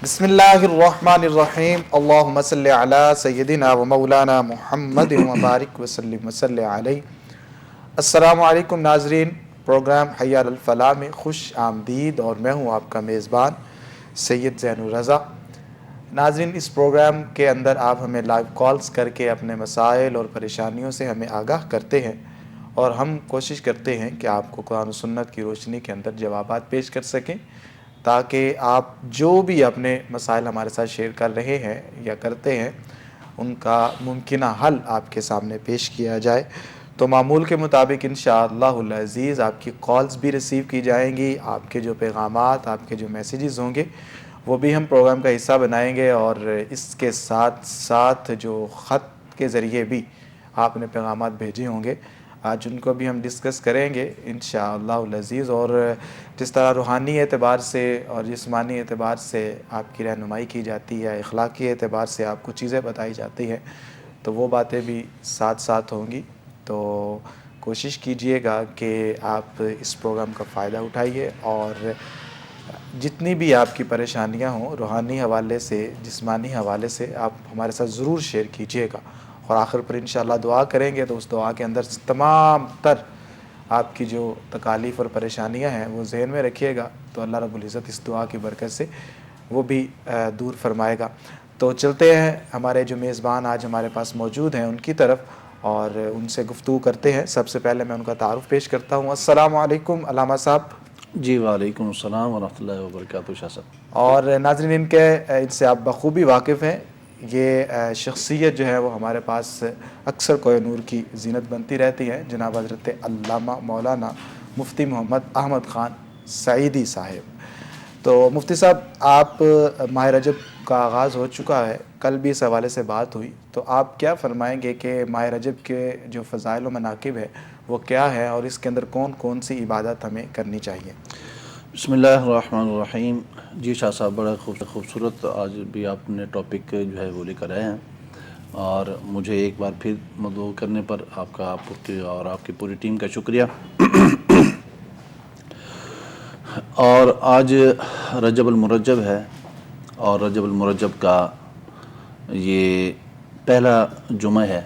بسم اللہ الرحمن الرحیم اللہم صلی علی سیدنا و مولانا محمد وبارک وسلم وصلی علیہ۔ السلام علیکم ناظرین، پروگرام حی علی الفلاح میں خوش آمدید، اور میں ہوں آپ کا میزبان سید زین الرضا۔ ناظرین، اس پروگرام کے اندر آپ ہمیں لائیو کالز کر کے اپنے مسائل اور پریشانیوں سے ہمیں آگاہ کرتے ہیں، اور ہم کوشش کرتے ہیں کہ آپ کو قرآن و سنت کی روشنی کے اندر جوابات پیش کر سکیں، تاکہ آپ جو بھی اپنے مسائل ہمارے ساتھ شیئر کر رہے ہیں یا کرتے ہیں ان کا ممکنہ حل آپ کے سامنے پیش کیا جائے۔ تو معمول کے مطابق انشاءاللہ العزیز آپ کی کالز بھی ریسیو کی جائیں گی، آپ کے جو پیغامات، آپ کے جو میسیجز ہوں گے وہ بھی ہم پروگرام کا حصہ بنائیں گے، اور اس کے ساتھ ساتھ جو خط کے ذریعے بھی آپ نے پیغامات بھیجے ہوں گے آج ان کو بھی ہم ڈسکس کریں گے انشاءاللہ العزیز۔ اور جس طرح روحانی اعتبار سے اور جسمانی اعتبار سے آپ کی رہنمائی کی جاتی ہے، اخلاقی اعتبار سے آپ کو چیزیں بتائی جاتی ہیں، تو وہ باتیں بھی ساتھ ساتھ ہوں گی۔ تو کوشش کیجئے گا کہ آپ اس پروگرام کا فائدہ اٹھائیے، اور جتنی بھی آپ کی پریشانیاں ہوں روحانی حوالے سے، جسمانی حوالے سے، آپ ہمارے ساتھ ضرور شیئر کیجئے گا، اور آخر پر انشاءاللہ دعا کریں گے تو اس دعا کے اندر تمام تر آپ کی جو تکالیف اور پریشانیاں ہیں وہ ذہن میں رکھیے گا، تو اللہ رب العزت اس دعا کی برکت سے وہ بھی دور فرمائے گا۔ تو چلتے ہیں ہمارے جو میزبان آج ہمارے پاس موجود ہیں ان کی طرف، اور ان سے گفتگو کرتے ہیں۔ سب سے پہلے میں ان کا تعارف پیش کرتا ہوں۔ السلام علیکم علامہ صاحب۔ جی وعلیکم السلام ورحمۃ اللہ وبرکاتہ شاہ صاحب۔ اور ناظرین ان سے آپ بخوبی واقف ہیں، یہ شخصیت جو ہے وہ ہمارے پاس اکثر کوہ نور کی زینت بنتی رہتی ہے، جناب حضرت علامہ مولانا مفتی محمد احمد خان سعیدی صاحب۔ تو مفتی صاحب، آپ ماہ رجب کا آغاز ہو چکا ہے، کل بھی اس حوالے سے بات ہوئی، تو آپ کیا فرمائیں گے کہ ماہ رجب کے جو فضائل و مناقب ہے وہ کیا ہے، اور اس کے اندر کون کون سی عبادت ہمیں کرنی چاہیے؟ بسم اللہ الرحمن الرحیم۔ جی شاہ صاحب، بڑا خوبصورت آج بھی آپ نے ٹاپک جو ہے وہ لے کر آئے ہیں، اور مجھے ایک بار پھر مدعو کرنے پر آپ کا اور آپ کی پوری ٹیم کا شکریہ۔ اور آج رجب المرجب ہے، اور رجب المرجب کا یہ پہلا جمعہ ہے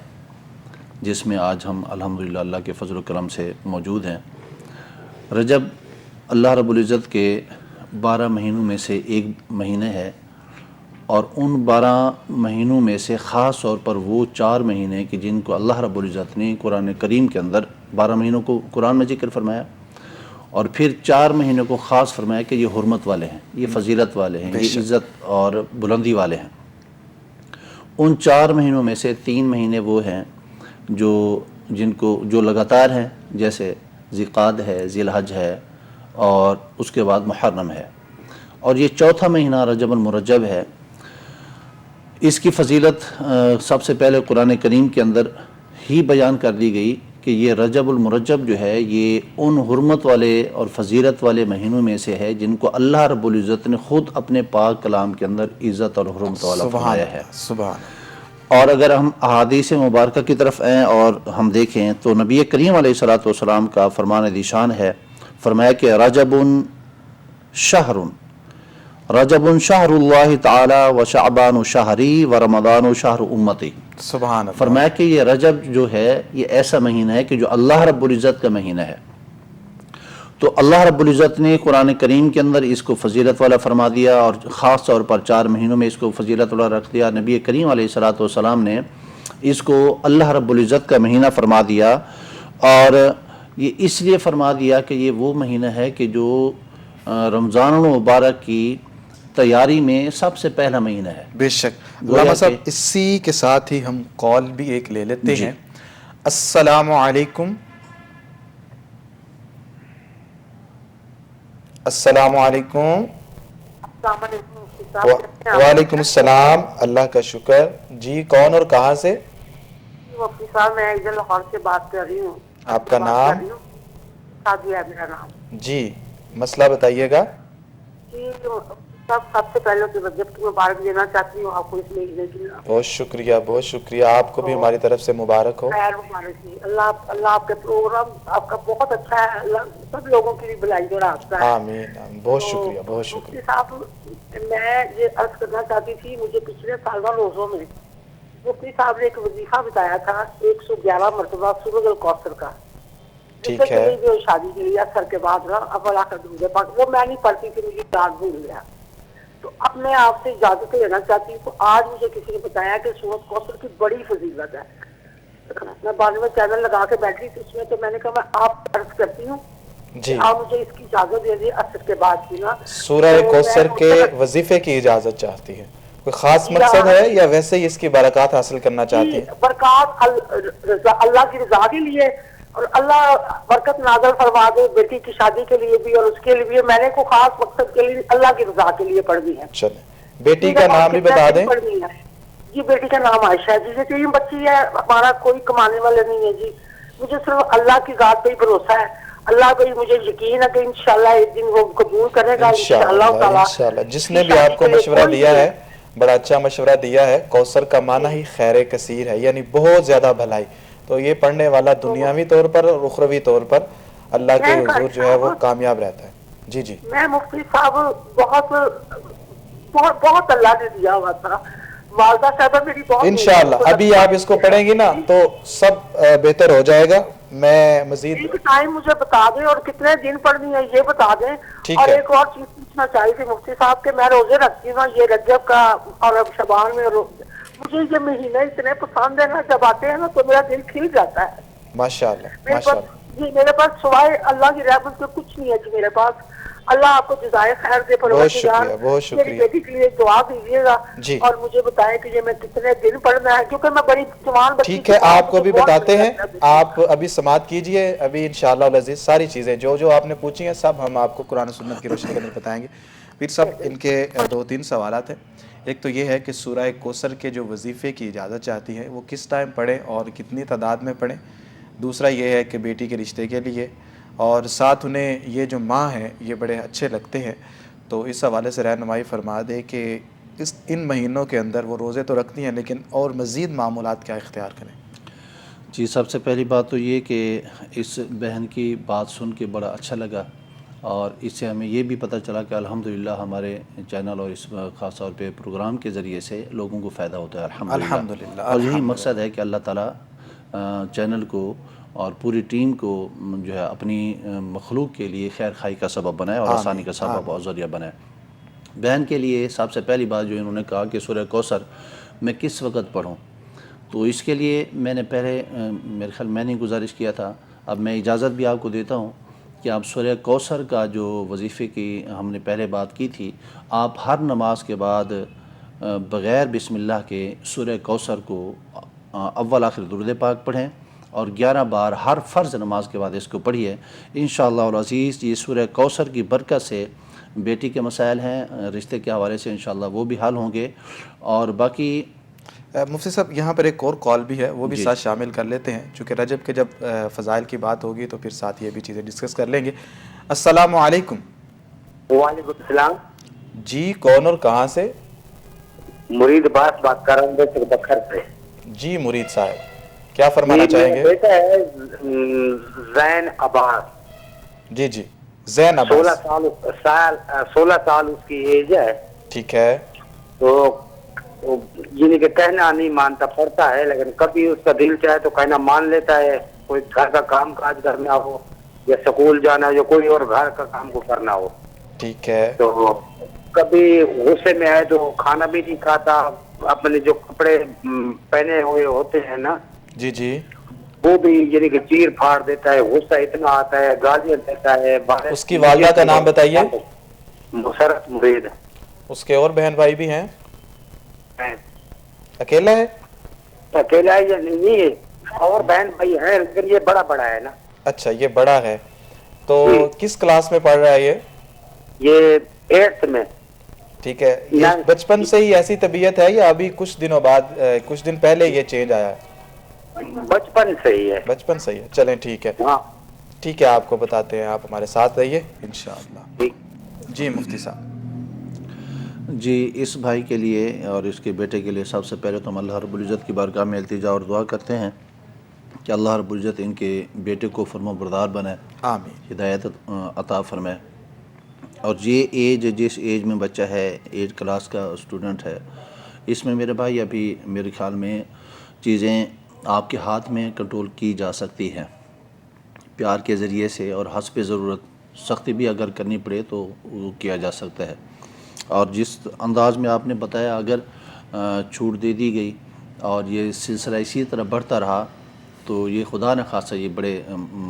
جس میں آج ہم الحمدللہ اللہ کے فضل و کرم سے موجود ہیں۔ رجب اللہ رب العزت کے 12 مہینوں میں سے ایک مہینہ ہے، اور ان 12 مہینوں میں سے خاص طور پر وہ 4 مہینے کہ جن کو اللہ رب العزت نے قرآن کریم کے اندر 12 مہینوں کو قرآن میں ذکر فرمایا، اور پھر 4 مہینوں کو خاص فرمایا کہ یہ حرمت والے ہیں، یہ فضیلت والے ہیں، یہ عزت اور بلندی والے ہیں۔ ان 4 مہینوں میں سے 3 مہینے وہ ہیں جو لگاتار ہیں، جیسے ذی-قعدہ ہے، ذی الحج ہے، اور اس کے بعد محرم ہے، اور یہ چوتھا مہینہ رجب المرجب ہے۔ اس کی فضیلت سب سے پہلے قرآن کریم کے اندر ہی بیان کر دی گئی کہ یہ رجب المرجب جو ہے یہ ان حرمت والے اور فضیلت والے مہینوں میں سے ہے جن کو اللہ رب العزت نے خود اپنے پاک کلام کے اندر عزت اور حرمت والا فرمایا ہے۔ سبحان۔ اور اگر ہم احادیث مبارکہ کی طرف آئیں اور ہم دیکھیں تو نبی کریم علیہ الصلوۃ کا فرمان ذیشان ہے، فرمایا کہ رجب شہر اللہ تعالی و شعبان شہری و رمضان شہر امتی۔ سبحان اللہ۔ فرمایا کہ یہ رجب جو ہے یہ ایسا مہینہ ہے کہ جو اللہ رب العزت کا مہینہ ہے، تو اللہ رب العزت نے قرآن کریم کے اندر اس کو فضیلت والا فرما دیا، اور خاص طور پر 4 مہینوں میں اس کو فضیلت والا رکھ دیا۔ نبی کریم علیہ الصلوۃ نے اس کو اللہ رب العزت کا مہینہ فرما دیا، اور یہ اس لیے فرما دیا کہ یہ وہ مہینہ ہے کہ جو رمضان المبارک کی تیاری میں سب سے پہلا مہینہ ہے۔ بے شک علامہ صاحب، اسی کے ساتھ ہی ہم کال بھی ایک لے لیتے ہیں۔ السلام علیکم۔ السلام علیکم۔ السلام علیکم۔ وعلیکم السلام، اللہ کا شکر۔ جی کون اور کہاں سے؟ مفتی صاحب، میں ایک لاہور سے بات کر رہی ہوں۔ آپ کا نام؟ سعدیہ ہے میرا نام۔ جی مسئلہ بتائیے گا۔ جی سب سے پہلے تو رجب کی مبارک دینا چاہتی ہوں آپ کو اس مہینے کی. بہت شکریہ آپ کو بھی ہماری طرف سے مبارک ہو. خیر مبارک جی. اللہ آپ کے پروگرام آپ کا بہت اچھا ہے. اللہ سب لوگوں کے لیے بھلائی اور رابطہ ہے. آمین آمین. بہت شکریہ مفتی صاحب میں یہ عرض کرنا چاہتی تھی, مجھے پچھلے سالہ روزوں میں مفتی صاحب نے ایک وظیفہ بتایا تھا 111 مرتبہ سورۃ الکوثر کا, جس کے لیے جو شادی کے لیے اثر کے بعد کا اول آخر درود پاک, وہ میں نہیں پڑھتی تھی, مجھے یاد بھول گیا. تو اب میں آپ سے اجازت لینا چاہتی ہوں. تو آج مجھے کسی نے بتایا کہ سورۃ کوثر کی بڑی فضیلت ہے. میں بعد میں چینل لگا کے بیٹھی تھی اس میں, تو میں نے کہا میں آپ عرض کرتی ہوں جی, آپ مجھے اس کی اجازت دے دیں اثر کے بعد کی نا. سورہ کوثر کے وظیفے کی اجازت چاہتی ہے, کوئی خاص مقصد ہے یا ویسے ہی اس کی برکات حاصل کرنا چاہتی ہے؟ برکات اللہ کی رضا کے لیے, اور اللہ برکت نازل فرما دے بیٹی کی شادی کے لیے بھی, اور اس کے لیے میں نے کوئی خاص مقصد کے لیے اللہ کی رضا کے لیے پڑھنی ہے. چلیں, بیٹی کا نام بھی بتا دیں. جی بیٹی کا نام عائشہ ہے جی. یہ 3 بچی ہے, ہمارا کوئی کمانے والا نہیں ہے جی. مجھے صرف اللہ کی ذات پہ ہی بھروسہ ہے. اللہ کو مجھے یقین ہے کہ انشاءاللہ ایک دن وہ قبول کرے گا انشاءاللہ. جس نے بھی آپ کو مشورہ دیا ہے بڑا اچھا مشورہ دیا ہے. کوثر کا معنی ہی خیر کثیر ہے, یعنی بہت زیادہ بھلائی. تو یہ پڑھنے والا دنیاوی طور پر اور اخروی طور پر اللہ کے حضور جو ہے وہ کامیاب رہتا ہے. جی جی. میں مفتی صاحب بہت اللہ نے دیا ہوا تھا. والدہ صاحبہ میری بہت انشاءاللہ ابھی آپ اس کو پڑھیں گی نا تو سب بہتر ہو جائے گا. میں مزید ٹائم مجھے بتا دیں اور کتنے دن پڑھنی ہے یہ بتا دیں. اور ایک اور چیز پوچھنا چاہیے تھی مفتی صاحب کہ میں روزے رکھتی ہوں یہ رجب کا اور شعبان میں. مجھے یہ مہینے اتنے پسند ہے نا, جب آتے ہیں نا تو میرا دل کھل جاتا ہے. ماشاءاللہ. جی میرے پاس سوائے اللہ کی رحمت کے کچھ نہیں ہے جی میرے پاس. اللہ آپ کو جزائے خیر دے. بہت شکریہ. میری بیٹی کے لیے دعا دیجیے گا اور مجھے بتائیں کہ یہ میں کتنے دن پڑھنا ہے, کیونکہ میں بڑی جوان بچی. ٹھیک ہے, آپ کو بھی بتاتے ہیں. آپ ابھی سماعت کیجئے. ابھی انشاءاللہ العزیز ساری چیزیں جو آپ نے پوچھی ہیں سب ہم آپ کو قرآن و سنت کی روشنی کے اندر بتائیں گے. پھر سب ان کے 2-3 سوالات ہیں. ایک تو یہ ہے کہ سورہ کوثر کے جو وظیفے کی اجازت چاہتی ہے وہ کس ٹائم پڑھیں اور کتنی تعداد میں پڑھیں. دوسرا یہ ہے کہ بیٹی کے رشتے کے لیے, اور ساتھ انہیں یہ جو ماہ ہیں یہ بڑے اچھے لگتے ہیں, تو اس حوالے سے رہنمائی فرما دے کہ ان مہینوں کے اندر وہ روزے تو رکھتی ہیں لیکن اور مزید معمولات کیا اختیار کریں. جی سب سے پہلی بات تو یہ کہ اس بہن کی بات سن کے بڑا اچھا لگا, اور اس سے ہمیں یہ بھی پتہ چلا کہ الحمدللہ ہمارے چینل اور اس خاص طور پہ پروگرام کے ذریعے سے لوگوں کو فائدہ ہوتا ہے الحمدللہ. اور یہی مقصد ہے کہ اللہ تعالیٰ چینل کو اور پوری ٹیم کو جو ہے اپنی مخلوق کے لیے خیر خائی کا سبب بنائے اور آسانی کا سبب اور ذریعہ بنائے. بہن کے لیے سب سے پہلی بات جو انہوں نے کہا کہ سورہ کوثر میں کس وقت پڑھوں, تو اس کے لیے میں نے پہلے میرے خیال میں نے گزارش کیا تھا, اب میں اجازت بھی آپ کو دیتا ہوں کہ آپ سورہ کوثر کا جو وظیفے کی ہم نے پہلے بات کی تھی, آپ ہر نماز کے بعد بغیر بسم اللہ کے سورہ کوثر کو اول آخر درود پاک پڑھیں, اور 11 بار ہر فرض نماز کے بعد اس کو پڑھیے. انشاءاللہ العزیز یہ سورہ کوثر کی برکت سے بیٹی کے مسائل ہیں رشتے کے حوالے سے انشاءاللہ وہ بھی حل ہوں گے. اور باقی مفتی صاحب یہاں پر ایک اور کال بھی ہے, وہ بھی ساتھ شامل کر لیتے ہیں, چونکہ رجب کے جب فضائل کی بات ہوگی تو پھر ساتھ یہ بھی چیزیں ڈسکس کر لیں گے. السلام علیکم. وعلیکم السلام. جی کون اور کہاں سے؟ مرید عباس بات کر رہا ہوں بکھر سے. جی مرید صاحب کیا فرمانا چاہیں گے؟ بیٹا ہے زین عباس. جی جی زین عباس. 16 سال اس کی ایج ہے. ٹھیک ہے. تو یعنی کہ کہنا نہیں مانتا, پڑھتا ہے لیکن کبھی اس کا دل چاہے تو کہنا مان لیتا ہے. کوئی گھر کا کام کاج کرنا ہو یا سکول جانا یا کوئی اور گھر کا کام کو کرنا ہو. ٹھیک ہے. تو کبھی غصے میں آئے تو کھانا بھی نہیں کھاتا. اپنے جو کپڑے پہنے ہوئے ہوتے ہیں نا جی جی وہ بھی یعنی کہ چیر پھاڑ دیتا ہے. غصہ اتنا آتا ہے, گالیاں دیتا ہے. اس کی والدہ کا نام بتائیے. مسرت مرید. اس کے اور بہن بھائی بھی ہیں؟ اکیلا ہے؟ اکیلا ہے یا نہیں ہے, اور بہن بھائی ہیں لیکن یہ بڑا ہے نا. اچھا یہ بڑا ہے. تو کس کلاس میں پڑھ رہا ہے یہ 8th میں. ٹھیک ہے. یہ بچپن سے ہی ایسی طبیعت ہے یا ابھی کچھ دنوں بعد کچھ دن پہلے یہ چینج آیا ہے؟ بچپن سے ہی ہے. بچپن سے ہی ہے. چلیں ٹھیک ہے. ٹھیک ہے آپ کو بتاتے ہیں, آپ ہمارے ساتھ رہیے انشاءاللہ. جی مفتی صاحب. جی اس بھائی کے لیے اور اس کے بیٹے کے لیے سب سے پہلے تو ہم اللہ رب العزت کی بارگاہ میں التجا اور دعا کرتے ہیں کہ اللہ رب العزت ان کے بیٹے کو فرما بردار بنائے، آمین۔ ہدایت عطا فرمائے۔ اور یہ ایج جس ایج میں بچہ ہے، ایج کلاس کا اسٹوڈنٹ ہے، اس میں میرے بھائی ابھی میرے خیال میں چیزیں آپ کے ہاتھ میں کنٹرول کی جا سکتی ہیں پیار کے ذریعے سے، اور حسب ضرورت سختی بھی اگر کرنی پڑے تو وہ کیا جا سکتا ہے۔ اور جس انداز میں آپ نے بتایا اگر چھوٹ دے دی گئی اور یہ سلسلہ اسی طرح بڑھتا رہا تو یہ خدا نہ خواستہ یہ بڑے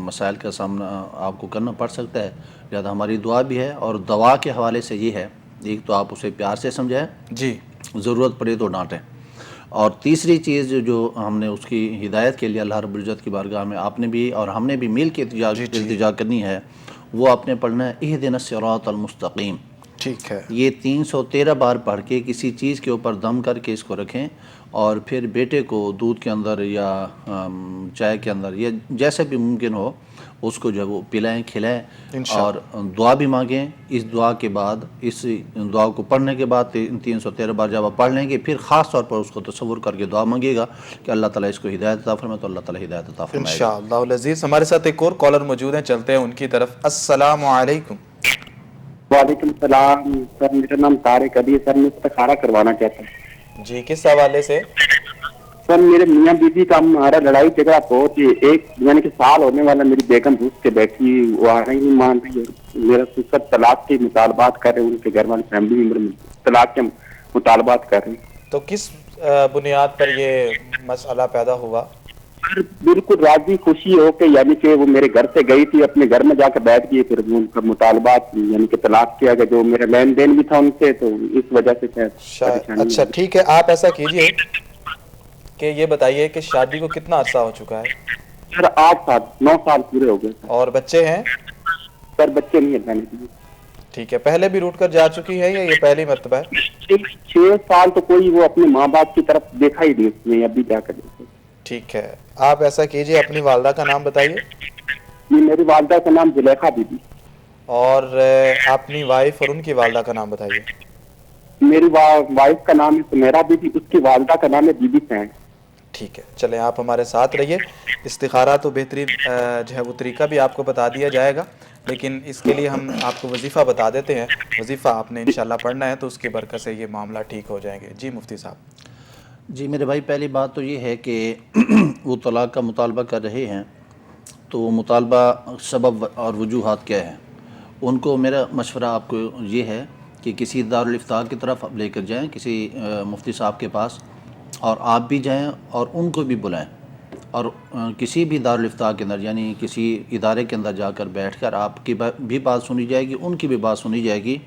مسائل کا سامنا آپ کو کرنا پڑ سکتا ہے۔ لہٰذا ہماری دعا بھی ہے، اور دوا کے حوالے سے یہ ہے، ایک تو آپ اسے پیار سے سمجھائیں، جی ضرورت پڑے تو ڈانٹیں، اور تیسری چیز جو ہم نے اس کی ہدایت کے لیے اللہ رب العزت کی بارگاہ میں آپ نے بھی اور ہم نے بھی مل کے التجا کرنی ہے، وہ آپ نے پڑھنا ہے اہدنا الصراط المستقیم۔ ٹھیک ہے، یہ 313 بار پڑھ کے کسی چیز کے اوپر دم کر کے اس کو رکھیں، اور پھر بیٹے کو دودھ کے اندر یا چائے کے اندر یا جیسے بھی ممکن ہو اس کو جو ہے وہ پلائیں کھلائیں، اور دعا بھی مانگیں۔ اس دعا کے بعد، اس دعا کو پڑھنے کے بعد 313 بار جب آپ پڑھ لیں گے، پھر خاص طور پر اس کو تصور کر کے دعا مانگیے گا کہ اللہ تعالیٰ اس کو ہدایت عطا فرمائے، تو اللہ تعالیٰ ہدایت عطا فرمائے گا۔ انشاءاللہ العزیز۔ ہمارے ساتھ ایک اور کالر موجود ہیں، چلتے ہیں ان کی طرف۔ السلام علیکم۔ وعلیکم السلام سر، میرا نام طارق علی ہے سر، میں استخارہ کروانا چاہتا ہوں۔ جی کس حوالے سے؟ سر میرے میاں بیوی کا ہمارا لڑائی جھگڑا بہت ہی، ایک یعنی کہ سال ہونے والا، میری بیگم روس کے بیٹھی، وہ آنا ہی نہیں مان رہی ہے، میرا سسر طلاق کے مطالبات کر رہے ہیں، ان کے گھر والے فیملی ممبر طلاق کے مطالبات کر رہے ہیں۔ تو کس بنیاد پر یہ مسئلہ پیدا ہوا؟ سر بالکل راضی خوشی ہو کے، یعنی کہ وہ میرے گھر سے گئی تھی، اپنے گھر میں جا کے بیٹھ گئی، پھر ان کا مطالبات یعنی کہ طلاق کیا گیا، جو میرا لین دین بھی تھا ان سے، تو اس وجہ سے پریشانی اچھا ٹھیک ہے، آپ ایسا کیجئے کہ یہ بتائیے کہ شادی کو کتنا عرصہ ہو چکا ہے؟ سر 8 سال 9 سال پورے ہو گئے سر۔ اور بچے ہیں؟ سر بچے نہیں ہیں دیے۔ ٹھیک ہے، پہلے بھی روٹ کر جا چکی ہے یا یہ پہلی مرتبہ ہے؟ 6 سال تو کوئی وہ اپنے ماں باپ کی طرف دیکھا ہی نہیں اس نے، ابھی جا کر دیکھے۔ ٹھیک ہے، آپ ایسا کیجئے اپنی والدہ کا نام بتائیے۔ میری والدہ کا نام زلیخا بی بی، اور اپنی وائف اور ان کی والدہ کا نام بتائیے۔ میری وائف کا نام ہے سمیرہ بی بی، اس کی والدہ کا نام ہے بی بی سین۔ ٹھیک ہے، چلیں آپ ہمارے ساتھ رہیے۔ استخارہ تو بہترین جو ہے وہ طریقہ بھی آپ کو بتا دیا جائے گا، لیکن اس کے لیے ہم آپ کو وظیفہ بتا دیتے ہیں۔ وظیفہ آپ نے انشاءاللہ پڑھنا ہے، تو اس کی برکت سے یہ معاملہ ٹھیک ہو جائیں گے۔ جی مفتی صاحب۔ جی میرے بھائی، پہلی بات تو یہ ہے کہ وہ طلاق کا مطالبہ کر رہے ہیں، تو وہ مطالبہ سبب اور وجوہات کیا ہیں؟ ان کو میرا مشورہ آپ کو یہ ہے کہ کسی دارالفتاء کی طرف آپ لے کر جائیں، کسی مفتی صاحب کے پاس، اور آپ بھی جائیں اور ان کو بھی بلائیں، اور کسی بھی دارالفتاء کے اندر یعنی کسی ادارے کے اندر جا کر بیٹھ کر آپ کی بھی بات سنی جائے گی، ان کی بھی بات سنی جائے گی،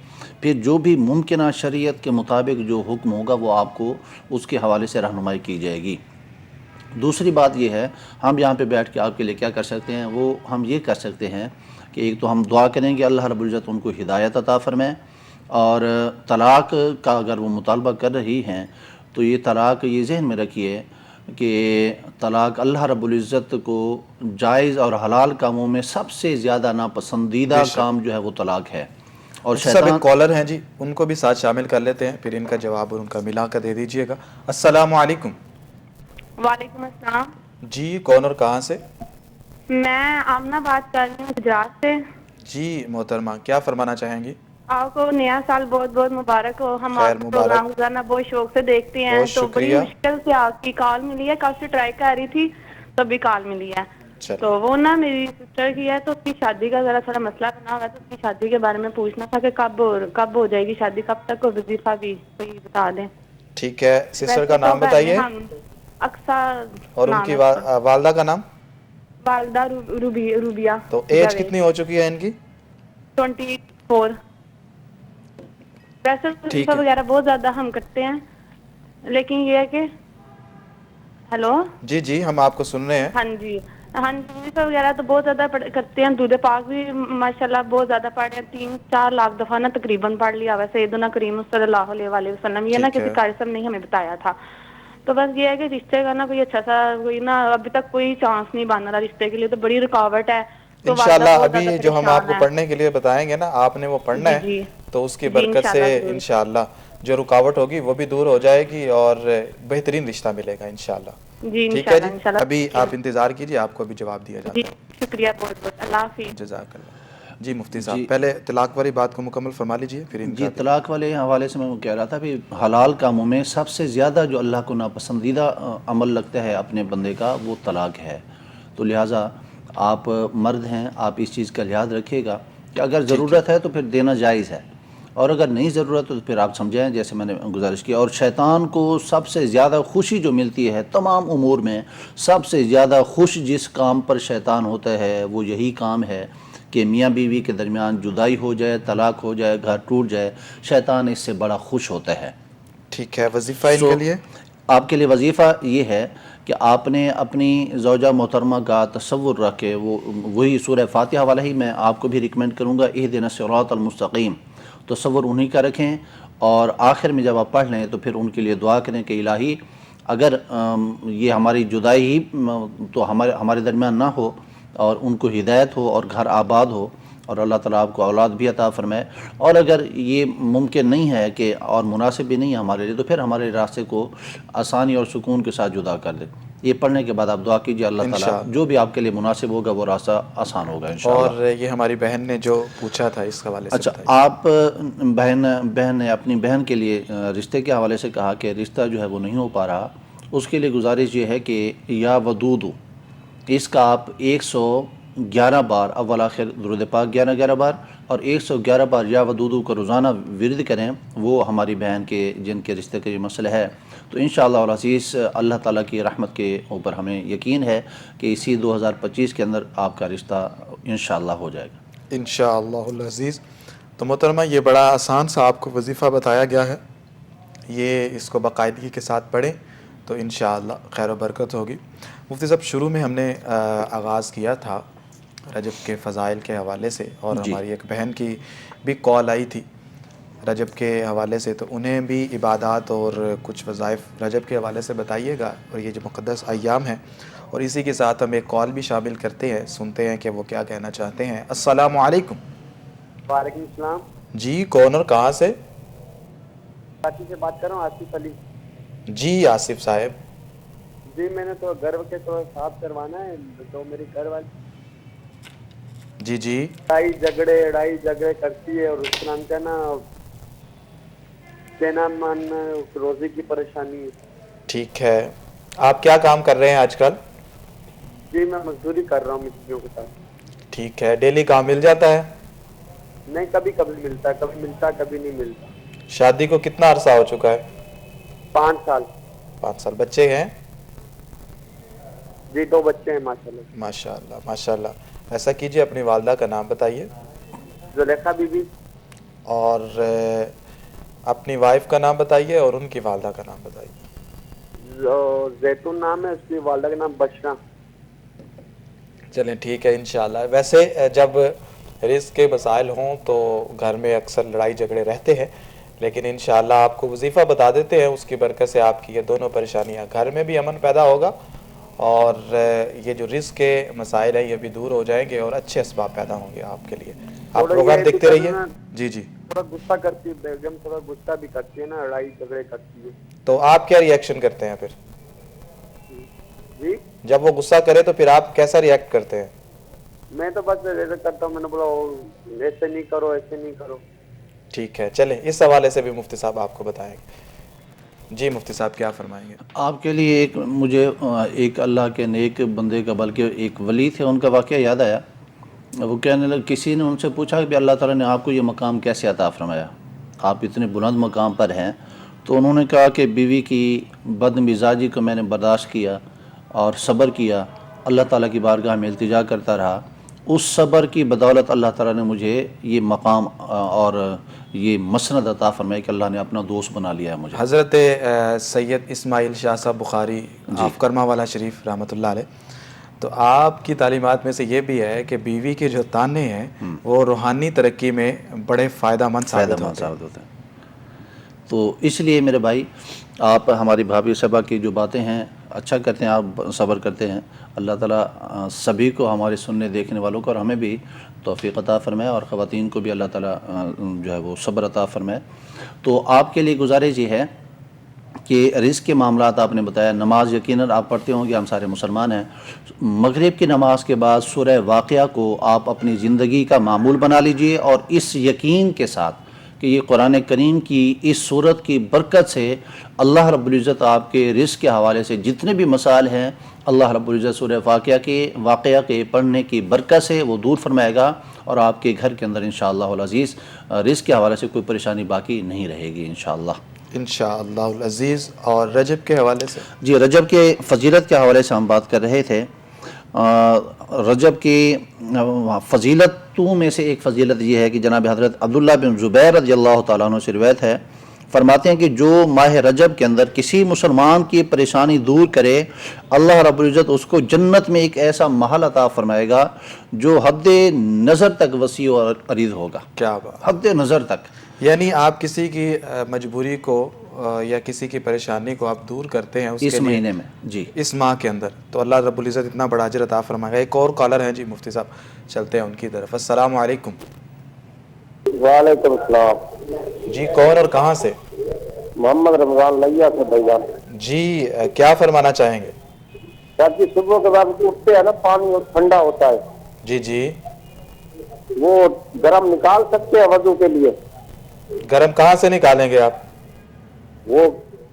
پھر جو بھی ممکنہ شریعت کے مطابق جو حکم ہوگا وہ آپ کو اس کے حوالے سے رہنمائی کی جائے گی۔ دوسری بات یہ ہے، ہم یہاں پہ بیٹھ کے آپ کے لیے کیا کر سکتے ہیں، وہ ہم یہ کر سکتے ہیں کہ ایک تو ہم دعا کریں کہ اللہ رب العزت ان کو ہدایت عطا فرمائے، اور طلاق کا اگر وہ مطالبہ کر رہی ہیں تو یہ طلاق یہ ذہن میں رکھیے کہ طلاق اللہ رب العزت کو جائز اور حلال کاموں میں سب سے زیادہ ناپسندیدہ کام جو ہے وہ طلاق ہے۔ اور سب ایک کالر ہیں جی، ان کو بھی ساتھ شامل کر لیتے ہیں، پھر ان کا جواب اور ان کا ملا کر دے دیجئے گا۔ السلام علیکم۔ وعلیکم السلام۔ جی کون اور کہاں سے؟ میں آمنہ بات کر رہی ہوں گجرات سے۔ جی محترمہ، کیا فرمانا چاہیں گی؟ آپ کو نیا سال بہت بہت مبارک ہو۔ ہم آپ کا پروگرام روزانہ بہت شوق سے دیکھتے ہیں، تو بڑی مشکل سے آپ کی کال ملی ہے، کل سے ٹرائی کر رہی تھی تب بھی کال ملی ہے۔ تو وہ نا میری سسٹر کی ہے، تو اس کی شادی کا ذرا تھوڑا مسئلہ بنا ہوا ہے، تو اس کی شادی کے بارے میں پوچھنا تھا کہ کب ہو جائے گی شادی، کب تک، اور وظیفہ بھی کوئی بتا دیں۔ ٹھیک ہے، سسٹر کا نام بتائیے اقصا، اور ان کی والدہ کا نام؟ والدہ روبیہ۔ تو ایج کتنی ہو چکی ہے ان کی؟ 24۔ ویسے وظیفہ وغیرہ بہت زیادہ ہم کرتے ہیں، لیکن یہ ہے کہ ہیلو جی جی ہم آپ کو سن رہے ہیں۔ ہاں جی وظیفہ وغیرہ تو بہت زیادہ کرتے ہیں، درود پاک بھی ماشاءاللہ بہت زیادہ پڑھے ہیں، 3-4 لاکھ دفعہ نا تقریباً پڑھ لیا ہوا سیدنا کریم صلی اللہ علیہ وآلہ وسلم۔ یہ نا کسی قاری صاحب نے ہمیں بتایا تھا۔ تو بس یہ ہے کہ رشتے کا نا کوئی اچھا سا کوئی نا ابھی تک کوئی چانس نہیں بن رہا رشتے کے لیے، تو بڑی رکاوٹ ہے۔ انشاءاللہ ابھی جو ہم آپ کو پڑھنے کے لیے بتائیں گے نا، آپ نے وہ پڑھنا ہے، تو اس کی برکت سے انشاءاللہ جو رکاوٹ ہوگی وہ بھی دور ہو جائے گی اور بہترین رشتہ ملے گا انشاءاللہ. جی ٹھیک ہے جی, انشاءاللہ. ابھی آپ انتظار کیجیے, آپ کو بھی جواب دیا جاتا جی ہے. شکریہ بہت بہت, اللہ حافظ. جزاک اللہ. جی مفتی صاحب, پہلے طلاق والی بات کو مکمل فرما لیجیے پھر ان جی کا. طلاق والے حوالے سے میں وہ کہہ رہا تھا کہ حلال کاموں میں سب سے زیادہ جو اللہ کو ناپسندیدہ عمل لگتا ہے اپنے بندے کا وہ طلاق ہے. تو لہٰذا آپ مرد ہیں, آپ اس چیز کا لحاظ رکھیے گا کہ اگر ضرورت ہے تو پھر دینا جائز ہے, اور اگر نہیں ضرورت تو پھر آپ سمجھیں جیسے میں نے گزارش کی. اور شیطان کو سب سے زیادہ خوشی جو ملتی ہے تمام امور میں, سب سے زیادہ خوش جس کام پر شیطان ہوتا ہے وہ یہی کام ہے کہ میاں بیوی کے درمیان جدائی ہو جائے, طلاق ہو جائے, گھر ٹوٹ جائے. شیطان اس سے بڑا خوش ہوتا ہے. ٹھیک ہے, وظیفہ ان کے لیے آپ کے لیے وظیفہ یہ ہے کہ آپ نے اپنی زوجہ محترمہ کا تصور رکھ کے وہی سورہ فاتحہ والا ہی میں آپ کو بھی ریکمینڈ کروں گا, اہدنا الصراط المستقیم, تصور انہی کا رکھیں. اور آخر میں جب آپ پڑھ لیں تو پھر ان کے لیے دعا کریں کہ الہی اگر یہ ہماری جدائی ہی تو ہمارے درمیان نہ ہو, اور ان کو ہدایت ہو اور گھر آباد ہو, اور اللہ تعالیٰ آپ کو اولاد بھی عطا فرمائے. اور اگر یہ ممکن نہیں ہے کہ اور مناسب بھی نہیں ہے ہمارے لیے تو پھر ہمارے راستے کو آسانی اور سکون کے ساتھ جدا کر دیں. یہ پڑھنے کے بعد آپ دعا کیجیے, اللہ تعالیٰ جو بھی آپ کے لیے مناسب ہوگا وہ راستہ آسان ہوگا انشاءاللہ. اور یہ ہماری بہن نے جو پوچھا تھا اس حوالے سے. اچھا, آپ بہن نے اپنی بہن کے لیے رشتے کے حوالے سے کہا کہ رشتہ جو ہے وہ نہیں ہو پا رہا. اس کے لیے گزارش یہ ہے کہ یا ودود, اس کا آپ 111 بار اول آخر درود پاک 11 بار اور 111 بار یا ودودو کو روزانہ ورد کریں. وہ ہماری بہن کے جن کے رشتے کا یہ مسئلہ ہے, تو انشاءاللہ العزیز اللہ تعالیٰ کی رحمت کے اوپر ہمیں یقین ہے کہ اسی 2025 کے اندر آپ کا رشتہ انشاءاللہ ہو جائے گا انشاءاللہ العزیز. تو محترمہ, یہ بڑا آسان سا آپ کو وظیفہ بتایا گیا ہے, یہ اس کو باقاعدگی کے ساتھ پڑھیں تو انشاءاللہ خیر و برکت ہوگی. مفتی صاحب, شروع میں ہم نے آغاز کیا تھا رجب کے فضائل کے حوالے سے, اور ہماری ایک بہن کی بھی کال آئی تھی رجب کے حوالے سے, تو انہیں بھی عبادات اور کچھ وظائف رجب کے حوالے سے بتائیے گا, اور یہ جو مقدس ایام ہیں. اور اسی کے ساتھ ہم ایک کال بھی شامل کرتے ہیں, سنتے ہیں کہ وہ کیا کہنا چاہتے ہیں. السلام علیکم. وعلیکم السلام. جی کون اور کہاں سے؟ کراچی سے بات کر رہا ہوں, آصف علی. جی آصف صاحب. جی میں نے تو گھر کے تو صاف کروانا ہے, تو میری گھر والی جی جی لڑائی جھگڑے کرتی ہے, اور اس کا نام کیا نا دینا مان روزی کی پریشانی ہے. ٹھیک ہے, آپ کیا کام کر رہے ہیں آج کل؟ جی میں مزدوری کر رہا ہوں مستریوں کے ساتھ. ٹھیک ہے, ڈیلی کام مل جاتا ہے؟ نہیں, کبھی کبھی ملتا ہے, کبھی ملتا ہے کبھی نہیں ملتا. شادی کو کتنا عرصہ ہو چکا ہے؟ 5 سال. 5 سال. بچے ہیں؟ جی 2 بچے ہیں ماشاءاللہ. ماشاءاللہ ماشاءاللہ. ایسا کیجئے, اپنی والدہ کا نام بتائیے. زلیخا بی بی. اور اپنی وائف کا نام بتائیے اور ان کی والدہ کا نام بتائیے. زیتون نام ہے, اس کی والدہ کا نام بشرا. چلیں ٹھیک ہے انشاءاللہ. ویسے جب رزق کے مسائل ہوں تو گھر میں اکثر لڑائی جھگڑے رہتے ہیں, لیکن انشاءاللہ آپ کو وظیفہ بتا دیتے ہیں, اس کی برکت سے آپ کی یہ دونوں پریشانیاں, گھر میں بھی امن پیدا ہوگا اور یہ جو رزق کے مسائل ہیں یہ بھی دور ہو جائیں گے اور اچھے اسباب پیدا ہوں گے آپ کے لیے. آپ پروگرام دیکھتے رہیے. جی جی. تھوڑا غصہ کرتی ہے بیگم, تھوڑا غصہ بھی کرتی ہے نا, لڑائی جھگڑے کرتی ہے. تو آپ کیا ری ایکشن کرتے ہیں پھر؟ جی جب وہ غصہ کرے تو پھر آپ کیسا ری ایکٹ کرتے ہیں؟ میں تو بس ایسے کرتا ہوں, میں نے بولا ایسے نہیں کرو ایسے نہیں کرو. ٹھیک ہے, چلیں اس حوالے سے بھی مفتی صاحب آپ کو بتائیں گے. جی مفتی صاحب کیا فرمائیں گے؟ آپ کے لیے مجھے ایک اللہ کے نیک بندے کا بلکہ ایک ولی تھے, ان کا واقعہ یاد آیا. وہ کہنے لگے, کسی نے ان سے پوچھا کہ اللہ تعالیٰ نے آپ کو یہ مقام کیسے عطا فرمایا, آپ اتنے بلند مقام پر ہیں. تو انہوں نے کہا کہ بیوی کی بد مزاجی کو میں نے برداشت کیا اور صبر کیا, اللہ تعالیٰ کی بارگاہ میں التجا کرتا رہا. اس صبر کی بدولت اللہ تعالیٰ نے مجھے یہ مقام اور یہ مسند عطا فرمایا کہ اللہ نے اپنا دوست بنا لیا ہے مجھے. حضرت سید اسماعیل شاہ صاحب بخاری آپ کرمہ والا شریف رحمۃ اللہ علیہ, تو آپ کی تعلیمات میں سے یہ بھی ہے کہ بیوی کے جو تانے ہیں وہ روحانی ترقی میں بڑے فائدہ مند ثابت ہوتے ہیں. تو اس لیے میرے بھائی آپ ہماری بھابھی صاحبہ کی جو باتیں ہیں اچھا کرتے ہیں، آپ صبر کرتے ہیں. اللہ تعالیٰ سبھی کو، ہمارے سننے دیکھنے والوں کو اور ہمیں بھی توفیق عطا فرمائے، اور خواتین کو بھی اللہ تعالیٰ جو ہے وہ صبر عطا فرمائے. تو آپ کے لیے گزارش یہ ہے کہ رزق کے معاملات آپ نے بتایا. نماز یقیناً آپ پڑھتے ہوں گے، ہم سارے مسلمان ہیں. مغرب کی نماز کے بعد سورہ واقعہ کو آپ اپنی زندگی کا معمول بنا لیجئے، اور اس یقین کے ساتھ کہ یہ قرآن کریم کی اس صورت کی برکت سے اللہ رب العزت آپ کے رزق کے حوالے سے جتنے بھی مسائل ہیں، اللہ رب العزت سورہ واقعہ کے پڑھنے کی برکت سے وہ دور فرمائے گا، اور آپ کے گھر کے اندر انشاءاللہ العزیز رزق کے حوالے سے کوئی پریشانی باقی نہیں رہے گی انشاءاللہ. انشاءاللہ العزیز. اور رجب کے حوالے سے؟ جی، رجب کے فضیلت کے حوالے سے ہم بات کر رہے تھے. رجب کی فضیلتوں میں سے ایک فضیلت یہ ہے کہ جناب حضرت عبداللہ بن زبیر رضی اللہ تعالیٰ عنہ سے روایت ہے، فرماتے ہیں کہ جو ماہ رجب کے اندر کسی مسلمان کی پریشانی دور کرے، اللہ رب العزت اس کو جنت میں ایک ایسا محل عطا فرمائے گا جو حد نظر تک وسیع اور عریض ہوگا. کیا بات! حد نظر تک. یعنی آپ کسی کی مجبوری کو یا کسی کی پریشانی کو آپ دور کرتے ہیں اس مہینے میں، جی اس ماہ کے اندر، تو اللہ رب العزت اتنا بڑا اجر عطا فرمائے گا. ایک اور کالر ہیں جی مفتی صاحب، چلتے ہیں ان کی طرف. السلام علیکم. وعلیکم السلام. جی کون اور کہاں سے؟ محمد رمضان لیا سے بھائی جان. جی کیا فرمانا چاہیں گے؟ سر جی، صبح کے بعد اٹھتے ہیں نا، پانی ٹھنڈا ہوتا ہے، جی جی، وہ گرم نکال سکتے ہیں وضو کے لیے؟ گرم کہاں سے نکالیں گے آپ؟ وہ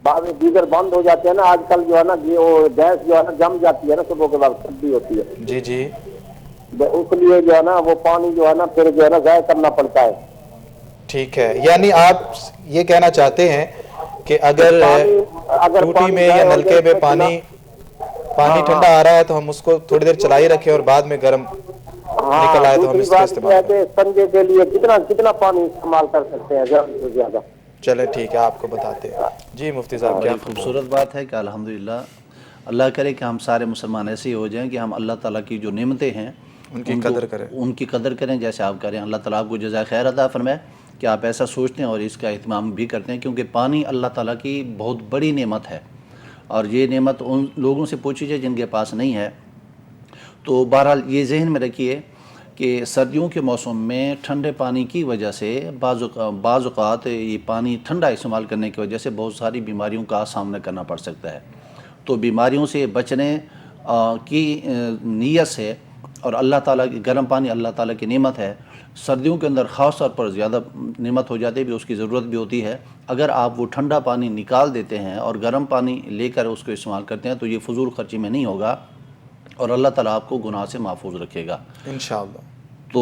بعد میں دیگر بند ہو جاتے ہیں نا آج کل، جو ہے نا وہ گیس جو ہے نا جم جاتی ہے نا صبح کے بعد، ٹھنڈی ہوتی ہے. جی جی، اس لیے جو ہے نا وہ پانی جو ہے نا پھر جو ہے نا ضائع کرنا پڑتا ہے. ٹھیک ہے. یعنی آپ یہ کہنا چاہتے ہیں کہ اگر ٹوٹی میں یا نلکے میں پانی ٹھنڈا آ رہا ہے تو ہم اس کو تھوڑی دیر چلائی رکھیں، اور بعد میں گرم نکل آئے تو ہم اس کا استعمال کریں. سنجے کے لیے کتنا پانی استعمال کر سکتے ہیں زیادہ سے زیادہ؟ چلے ٹھیک ہے، آپ کو بتاتے ہیں. جی مفتی صاحب، کیا خوبصورت بات ہے کہ الحمدللہ اللہ کرے کہ ہم سارے مسلمان ایسے ہی ہو جائیں کہ ہم اللہ تعالیٰ کی جو نعمتیں ہیں ان کی قدر کریں جیسے آپ کریں. اللہ تعالیٰ آپ کو جزائے خیر عطا فرمائے کہ آپ ایسا سوچتے ہیں اور اس کا اہتمام بھی کرتے ہیں، کیونکہ پانی اللہ تعالیٰ کی بہت بڑی نعمت ہے، اور یہ نعمت ان لوگوں سے پوچھی جائے جن کے پاس نہیں ہے. تو بہرحال یہ ذہن میں رکھیے کہ سردیوں کے موسم میں ٹھنڈے پانی کی وجہ سے بعض اوقات یہ پانی ٹھنڈا استعمال کرنے کی وجہ سے بہت ساری بیماریوں کا سامنا کرنا پڑ سکتا ہے. تو بیماریوں سے بچنے کی نیت سے، اور اللہ تعالیٰ کی گرم پانی اللہ تعالیٰ کی نعمت ہے، سردیوں کے اندر خاص طور پر زیادہ نعمت ہو جاتی ہے، اس کی ضرورت بھی ہوتی ہے. اگر آپ وہ ٹھنڈا پانی نکال دیتے ہیں اور گرم پانی لے کر اس کو استعمال کرتے ہیں تو یہ فضول خرچی میں نہیں ہوگا، اور اللہ تعالیٰ آپ کو گناہ سے محفوظ رکھے گا انشاءاللہ. تو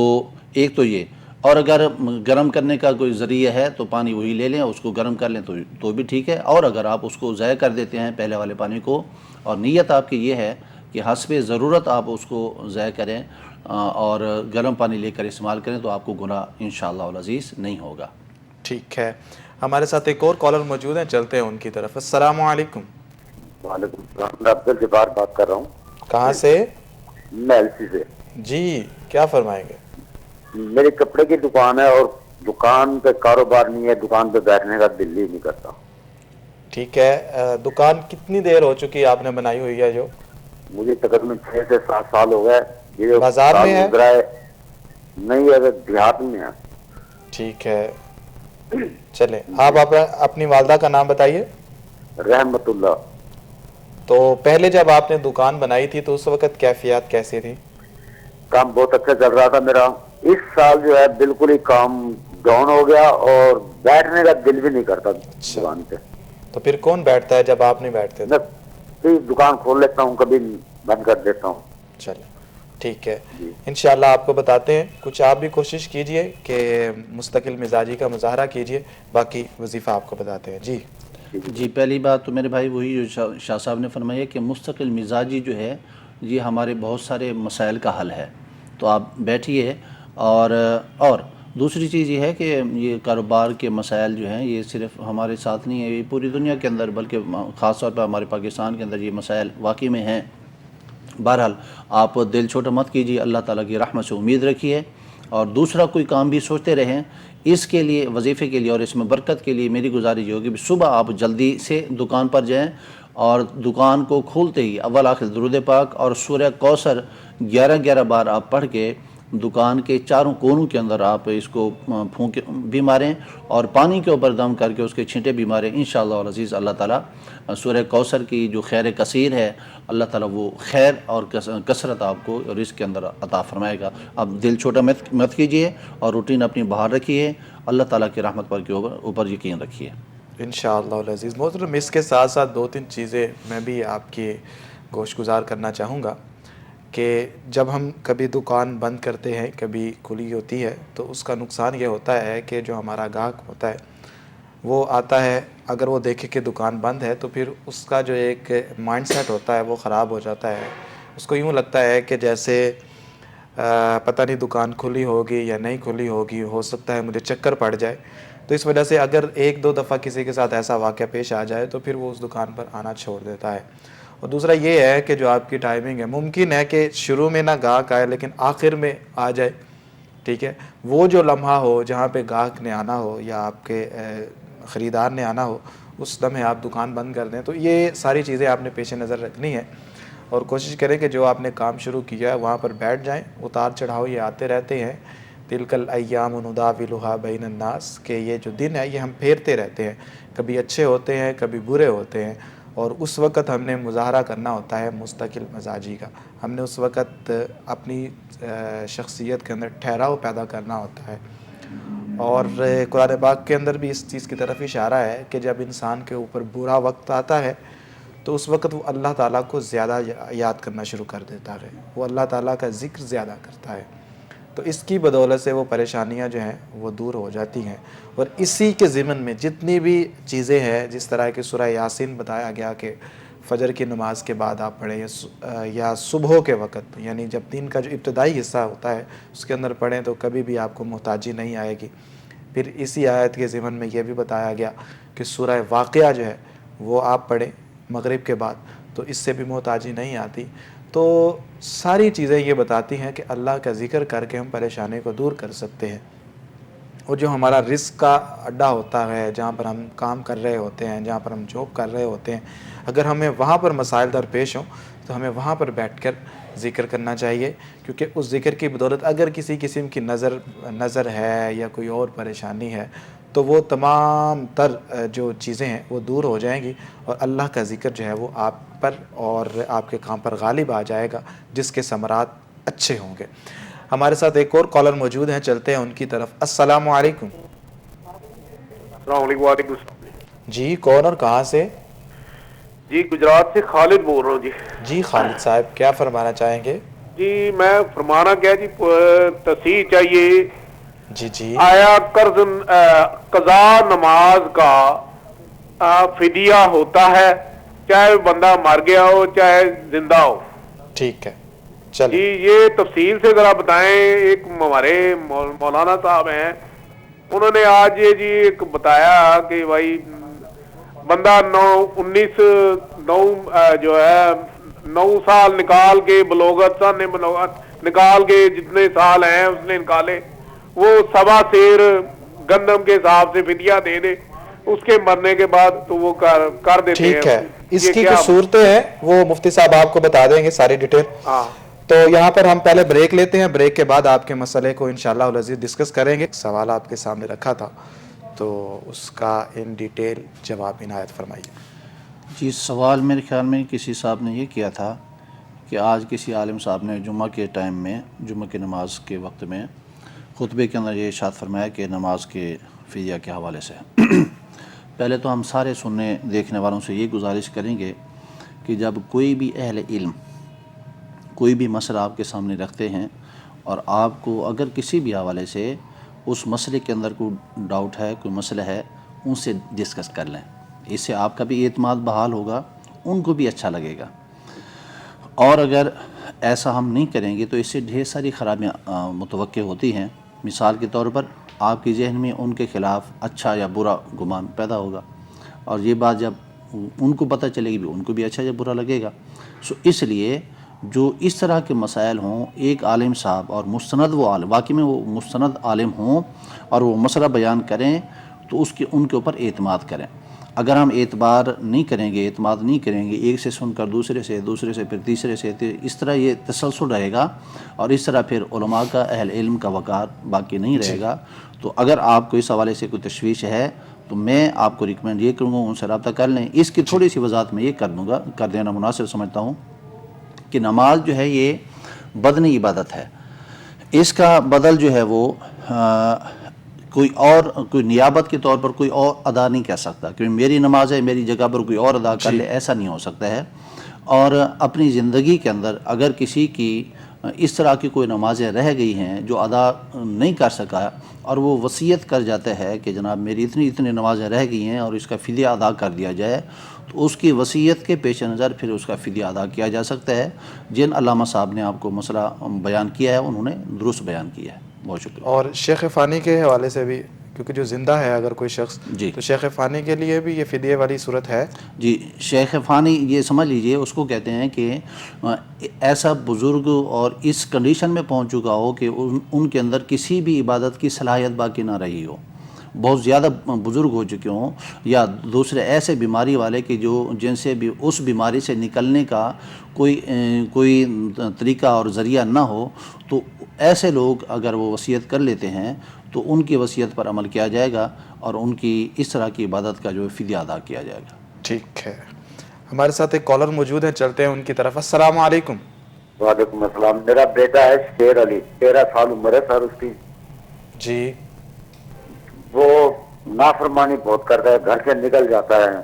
ایک تو یہ، اور اگر گرم کرنے کا کوئی ذریعہ ہے تو پانی وہی لے لیں، اس کو گرم کر لیں تو بھی ٹھیک ہے. اور اگر آپ اس کو ضائع کر دیتے ہیں پہلے والے پانی کو، اور نیت آپ کی یہ ہے کہ حسب ضرورت آپ اس کو ضائع کریں اور گرم پانی لے کر استعمال کریں، تو آپ کو گناہ انشاءاللہ العزیز نہیں ہوگا. ٹھیک ہے. ہمارے ساتھ ایک اور کالر موجود ہیں، چلتے ہیں ان کی طرف. السلام علیکم. وعلیکم السلام. میں عبدل جبار بات کر رہا ہوں. کہاں سے؟ میں ایلسی سے. جی کیا فرمائیں گے؟ میری کپڑے کی دکان ہے اور دکان پہ کاروبار نہیں ہے، دکان پہ بیٹھنے کا دل ہی نہیں کرتا. ٹھیک ہے. دکان کتنی دیر ہو چکی آپ نے بنائی ہوئی ہے؟ جو مجھے تقریباً 6 سے 7 سال ہو گئے. یہ بازار میں ہے؟ نہیں ہے، دیہات میں ہے. ٹھیک ہے. چلیں آپ اپنی والدہ کا نام بتائیے. رحمت اللہ. تو پہلے جب آپ نے دکان بنائی تھی تو اس وقت کیفیات کیسی تھی؟ کام بہت اچھا چل رہا تھا میرا. اس سال جو ہے بالکل ہی کام ڈاؤن ہو گیا اور بیٹھنے کا دل بھی نہیں کرتا دکان پہ. تو پھر کون بیٹھتا ہے جب آپ نہیں بیٹھتے؟ میں دکان کھول لیتا ہوں، کبھی بند کر دیتا ہوں. چلیں ٹھیک ہے. انشاءاللہ آپ کو بتاتے ہیں. کچھ آپ بھی کوشش کیجئے کہ مستقل مزاجی کا مظاہرہ کیجئے، باقی وظیفہ آپ کو بتاتے ہیں. جی پہلی بات تو میرے بھائی وہی جو شاہ صاحب نے فرمایا کہ مستقل مزاجی جو ہے یہ ہمارے بہت سارے مسائل کا حل ہے. تو آپ بیٹھیے. اور دوسری چیز یہ ہے کہ یہ کاروبار کے مسائل جو ہیں یہ صرف ہمارے ساتھ نہیں ہے، یہ پوری دنیا کے اندر، بلکہ خاص طور پر ہمارے پاکستان کے اندر یہ مسائل واقعی میں ہیں. بہرحال آپ دل چھوٹا مت کیجیے، اللہ تعالیٰ کی رحمت سے امید رکھیے، اور دوسرا کوئی کام بھی سوچتے رہیں. اس کے لیے، وظیفے کے لیے اور اس میں برکت کے لیے میری گزارش یہ ہوگی کہ صبح آپ جلدی سے دکان پر جائیں اور دکان کو کھولتے ہی اول آخر درود پاک اور سورہ کوثر 11 بار آپ پڑھ کے دکان کے چاروں کونوں کے اندر آپ اس کو پھونک بھی ماریں اور پانی کے اوپر دم کر کے اس کے چھینٹے بھی ماریں. انشاءاللہ العزیز اللہ تعالیٰ سورہ کوثر کی جو خیر کثیر ہے اللہ تعالیٰ وہ خیر اور کثرت آپ کو اور اس کے اندر عطا فرمائے گا. آپ دل چھوٹا مت کیجئے اور روٹین اپنی بہار رکھیے. اللہ تعالیٰ کی رحمت پر کے اوپر یقین رکھیے انشاءاللہ العزیز. محترم اس کے ساتھ ساتھ 2-3 چیزیں میں بھی آپ کی گوش گزار کرنا چاہوں گا کہ جب ہم کبھی دکان بند کرتے ہیں کبھی کھلی ہوتی ہے تو اس کا نقصان یہ ہوتا ہے کہ جو ہمارا گاہک ہوتا ہے وہ آتا ہے, اگر وہ دیکھے کہ دکان بند ہے تو پھر اس کا جو ایک مائنڈ سیٹ ہوتا ہے وہ خراب ہو جاتا ہے. اس کو یوں لگتا ہے کہ جیسے پتہ نہیں دکان کھلی ہوگی یا نہیں کھلی ہوگی, ہو سکتا ہے مجھے چکر پڑ جائے. تو اس وجہ سے اگر 1-2 دفعہ کسی کے ساتھ ایسا واقعہ پیش آ جائے تو پھر وہ اس دکان پر آنا چھوڑ دیتا ہے. اور دوسرا یہ ہے کہ جو آپ کی ٹائمنگ ہے, ممکن ہے کہ شروع میں نہ گاہک آئے لیکن آخر میں آ جائے, ٹھیک ہے. وہ جو لمحہ ہو جہاں پہ گاہک نے آنا ہو یا آپ کے خریدار نے آنا ہو, اس لمحے آپ دکان بند کر دیں. تو یہ ساری چیزیں آپ نے پیش نظر رکھنی ہے اور کوشش کریں کہ جو آپ نے کام شروع کیا ہے وہاں پر بیٹھ جائیں. اتار چڑھاؤ یہ آتے رہتے ہیں, تلک الایام نداولھا بین الناس, کہ یہ جو دن ہے یہ ہم پھیرتے رہتے ہیں, کبھی اچھے ہوتے ہیں کبھی برے ہوتے ہیں. اور اس وقت ہم نے مظاہرہ کرنا ہوتا ہے مستقل مزاجی کا. ہم نے اس وقت اپنی شخصیت کے اندر ٹھہراؤ پیدا کرنا ہوتا ہے. اور قرآن پاک کے اندر بھی اس چیز کی طرف اشارہ ہے کہ جب انسان کے اوپر برا وقت آتا ہے تو اس وقت وہ اللہ تعالیٰ کو زیادہ یاد کرنا شروع کر دیتا ہے, وہ اللہ تعالیٰ کا ذکر زیادہ کرتا ہے. تو اس کی بدولت سے وہ پریشانیاں جو ہیں وہ دور ہو جاتی ہیں. اور اسی کے ضمن میں جتنی بھی چیزیں ہیں, جس طرح کہ سورہ یاسین بتایا گیا کہ فجر کی نماز کے بعد آپ پڑھیں یا صبح کے وقت, یعنی جب دن کا جو ابتدائی حصہ ہوتا ہے اس کے اندر پڑھیں تو کبھی بھی آپ کو محتاجی نہیں آئے گی. پھر اسی آیت کے ضمن میں یہ بھی بتایا گیا کہ سورہ واقعہ جو ہے وہ آپ پڑھیں مغرب کے بعد, تو اس سے بھی محتاجی نہیں آتی. تو ساری چیزیں یہ بتاتی ہیں کہ اللہ کا ذکر کر کے ہم پریشانی کو دور کر سکتے ہیں. اور جو ہمارا رزق کا اڈا ہوتا ہے, جہاں پر ہم کام کر رہے ہوتے ہیں, جہاں پر ہم جاب کر رہے ہوتے ہیں, اگر ہمیں وہاں پر مسائل درپیش ہوں تو ہمیں وہاں پر بیٹھ کر ذکر کرنا چاہیے, کیونکہ اس ذکر کی بدولت اگر کسی قسم کی نظر ہے یا کوئی اور پریشانی ہے تو وہ تمام تر جو چیزیں ہیں وہ دور ہو جائیں گی اور اللہ کا ذکر جو ہے وہ آپ پر اور آپ کے کام پر غالب آ جائے گا, جس کے ثمرات اچھے ہوں گے. ہمارے ساتھ ایک اور کالر موجود ہیں, چلتے ہیں ان کی طرف. السلام علیکم. السلام علیکم. وعلیکم السلام. جی کون اور کہاں سے؟ جی گجرات سے خالد بول رہا ہوں. جی خالد صاحب کیا فرمانا چاہیں گے؟ جی میں فرمانا کیا جی, تصحیح چاہیے. جی آیا قضا نماز کا فدیہ ہوتا ہے چاہے بندہ مر گیا ہو چاہے زندہ ہو؟ ٹھیک ہے چلیے. جی یہ تفصیل سے ذرا بتائیں. ایک ہمارے مولانا صاحب ہیں, انہوں نے آج یہ جی ایک بتایا کہ بھائی بندہ 9 سال نکال کے بلوغت نکال کے جتنے سال ہیں اس نے نکالے, وہ 7 سیر گندم کے حساب سے فدیہ دے دے, اس کے مرنے کے بعد تو وہ کر دیتے ہیں. ٹھیک ہے, اس کی کچھ صورتیں ہیں وہ مفتی صاحب آپ کو بتا دیں گے ساری ڈیٹیل. تو یہاں پر ہم پہلے بریک لیتے ہیں, بریک کے بعد آپ کے مسئلے کو انشاءاللہ العزیز ڈسکس کریں گے. سوال آپ کے سامنے رکھا تھا تو اس کا ان ڈیٹیل جواب عنایت فرمائیے. جی سوال میرے خیال میں کسی صاحب نے یہ کیا تھا کہ آج کسی عالم صاحب نے جمعہ کے ٹائم میں, جمعہ کی نماز کے وقت میں خطبے کے اندر یہ ارشاد فرمایا کہ نماز کے فدیہ کے حوالے سے پہلے تو ہم سارے سننے دیکھنے والوں سے یہ گزارش کریں گے کہ جب کوئی بھی اہل علم کوئی بھی مسئلہ آپ کے سامنے رکھتے ہیں اور آپ کو اگر کسی بھی حوالے سے اس مسئلے کے اندر کوئی ڈاؤٹ ہے, کوئی مسئلہ ہے, ان سے ڈسکس کر لیں. اس سے آپ کا بھی اعتماد بحال ہوگا, ان کو بھی اچھا لگے گا. اور اگر ایسا ہم نہیں کریں گے تو اس سے ڈھیر ساری خرابیاں متوقع ہوتی ہیں. مثال کے طور پر آپ کے ذہن میں ان کے خلاف اچھا یا برا گمان پیدا ہوگا, اور یہ بات جب ان کو پتہ چلے گی بھی ان کو بھی اچھا یا برا لگے گا. اس لیے جو اس طرح کے مسائل ہوں, ایک عالم صاحب اور مستند وہ عالم, واقعی میں وہ مستند عالم ہوں اور وہ مسئلہ بیان کریں تو ان کے اوپر اعتماد کریں. اگر ہم اعتبار نہیں کریں گے، اعتماد نہیں کریں گے، ایک سے سن کر دوسرے سے، دوسرے سے پھر تیسرے سے، اس طرح یہ تسلسل رہے گا اور اس طرح پھر علماء کا، اہل علم کا وقار باقی نہیں رہے گا۔ تو اگر آپ کو اس حوالے سے کوئی تشویش ہے تو میں آپ کو ریکمینڈ یہ کروں گا ان سے رابطہ کر لیں۔ اس کی تھوڑی سی وضاحت میں یہ کر دینا مناسب سمجھتا ہوں کہ نماز جو ہے یہ بدنی عبادت ہے، اس کا بدل جو ہے وہ کوئی نیابت کے طور پر کوئی اور ادا نہیں کر سکتا، کیونکہ میری نماز ہے، میری جگہ پر کوئی اور ادا کر لے، ایسا نہیں ہو سکتا ہے۔ اور اپنی زندگی کے اندر اگر کسی کی اس طرح کی کوئی نمازیں رہ گئی ہیں جو ادا نہیں کر سکا اور وہ وصیت کر جاتا ہے کہ جناب میری اتنی نمازیں رہ گئی ہیں اور اس کا فدیہ ادا کر دیا جائے، تو اس کی وصیت کے پیش نظر پھر اس کا فدیہ ادا کیا جا سکتا ہے۔ جن علامہ صاحب نے آپ کو مسئلہ بیان کیا ہے انہوں نے درست بیان کیا ہے۔ بہت شکریہ۔ اور شیخ فانی کے حوالے سے بھی، کیونکہ جو زندہ ہے اگر کوئی شخص، تو شیخ فانی کے لیے بھی یہ فدیے والی صورت ہے؟ جی، شیخ فانی یہ سمجھ لیجئے اس کو کہتے ہیں کہ ایسا بزرگ اور اس کنڈیشن میں پہنچ چکا ہو کہ ان کے اندر کسی بھی عبادت کی صلاحیت باقی نہ رہی ہو، بہت زیادہ بزرگ ہو چکے ہوں، یا دوسرے ایسے بیماری والے کہ جن سے بھی اس بیماری سے نکلنے کا کوئی طریقہ اور ذریعہ نہ ہو، تو ایسے لوگ اگر وہ وصیت کر لیتے ہیں تو ان کی وصیت پر عمل کیا جائے گا اور ان کی اس طرح کی عبادت کا جو فدیہ ادا کیا جائے گا۔ ٹھیک ہے، ہمارے ساتھ ایک کالر موجود ہیں، چلتے ہیں ان کی طرف۔ السلام علیکم۔ وعلیکم السلام۔ میرا بیٹا ہے شیر علی، 13 سال عمر ہے سر اس کی۔ جی۔ وہ نافرمانی بہت کرتا ہے، گھر سے نکل جاتا ہے،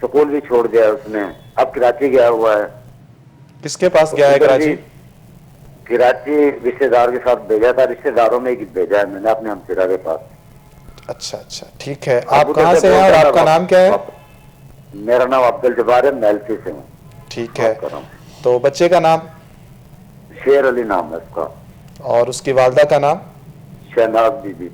سکول بھی چھوڑ دیا ہے اس نے، اب کراچی گیا ہوا ہے۔ کس کے پاس گیا ہے کراچی؟ کراچی رشتہ دار کے ساتھ بھیجا تھا، رشتہ داروں میں بھیجا ہے میں نے اپنے ہمسایہ کے پاس۔ اچھا اچھا، ٹھیک ہے۔ آپ کہاں سے ہیں اور آپ کا نام کیا ہے؟ میرا نام عبدالجبار ہے، میلسی سے ہوں۔ ٹھیک ہے، تو بچے کا نام؟ شیر علی نام ہے اس کا۔ اور اس کی والدہ کا نام؟ شہناز بی بی۔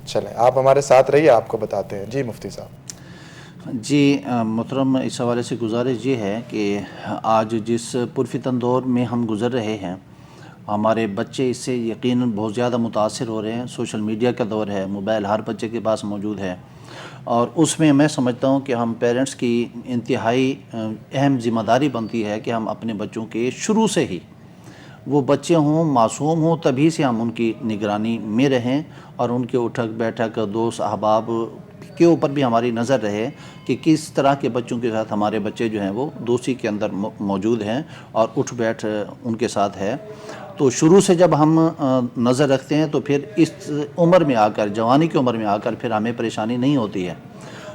چلیں آپ ہمارے ساتھ رہیے، آپ کو بتاتے ہیں۔ جی مفتی صاحب۔ جی محترم، اس حوالے سے گزارش یہ ہے کہ آج جس پرفتن دور میں ہم گزر رہے ہیں، ہمارے بچے اس سے یقیناً بہت زیادہ متاثر ہو رہے ہیں۔ سوشل میڈیا کا دور ہے، موبائل ہر بچے کے پاس موجود ہے، اور اس میں میں سمجھتا ہوں کہ ہم پیرنٹس کی انتہائی اہم ذمہ داری بنتی ہے کہ ہم اپنے بچوں کے شروع سے ہی، وہ بچے ہوں معصوم ہوں، تبھی سے ہم ان کی نگرانی میں رہیں اور ان کے اٹھک بیٹھک، دوست احباب کے اوپر بھی ہماری نظر رہے کہ کس طرح کے بچوں کے ساتھ ہمارے بچے جو ہیں وہ دوستی کے اندر موجود ہیں اور اٹھ بیٹھ ان کے ساتھ ہے۔ تو شروع سے جب ہم نظر رکھتے ہیں تو پھر اس عمر میں آ کر، جوانی کی عمر میں آ کر پھر ہمیں پریشانی نہیں ہوتی ہے۔